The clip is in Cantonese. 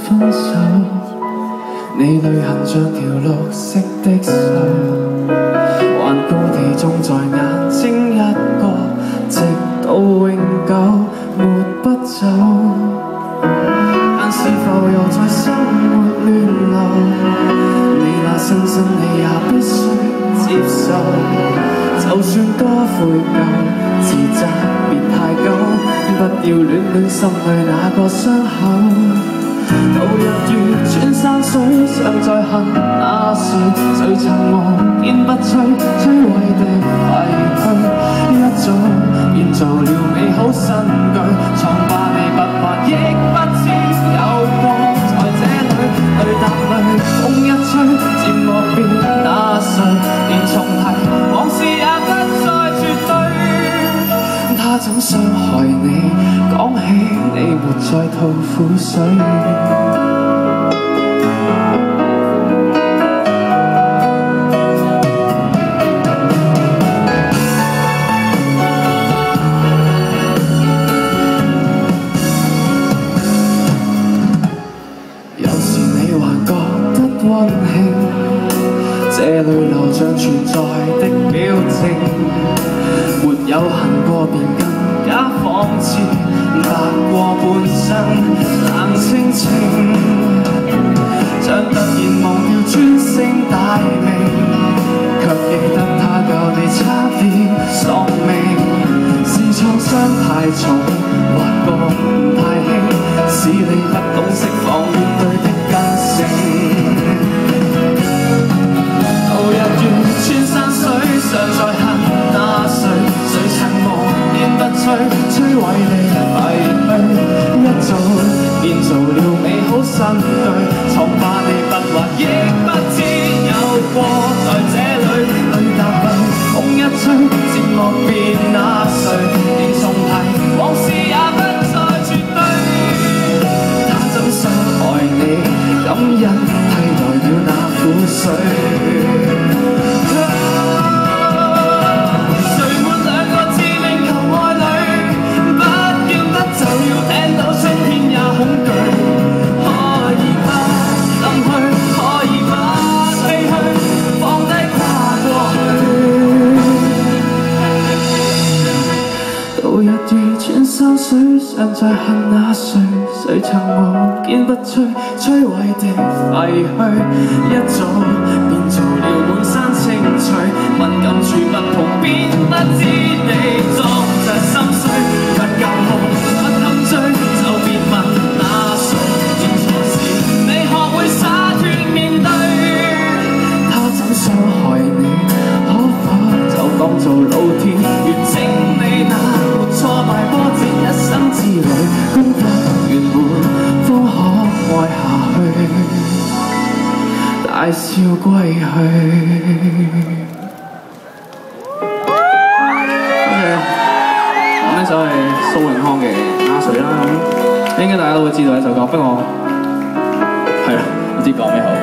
分手，你淚痕像條綠色的手，頑固地種在眼睛一角，直到永久抹不走。但是否又在生活亂流？你那深深你也必須接受，就算多悔疚，自責別太久，不要戀戀心裏那個傷口。到日月穿山水，常在恨那誰曾無堅不摧，摧毀的廢墟，一早變做了美好新句。瘡疤你不還，亦不知有過在這裏答淚，風一吹，漸莫變那誰，連重提往事也不再絕對。他怎傷害你？講起你沒再吐苦水。有時你還覺得溫馨，這淚流像存在的表情，沒有恨過便更假仿似，白過半生冷清清，像突然忘掉尊姓大名，卻記得他教你差點喪命，是創傷太重，劃過唔太輕，使你不懂釋放面對的根性。到日月穿山水，常在恨那誰曾無堅不摧，摧毀你廢墟，一早變做了美好新句。瘡疤你不還，亦不知有過在這裏答淚，風一吹，漸莫變那誰，連重提往事也不再絕對。他怎傷害你？感恩替代了那苦水。山水常在恨那誰曾無堅不摧，摧毀的廢墟，一早變做了滿山青翠，敏感處不同，便不知你裝着心碎，不夠好，不堪追，就別問那誰，做錯事你學會灑脫面對。他怎傷害你？可否就當做老天完整你那沒挫敗波折一生之旅，功課圓滿方可愛下去，大笑歸去。咁呢首係蘇永康嘅《阿水》啦，應該大家都會知道呢首歌，不過係啦，唔知講咩好。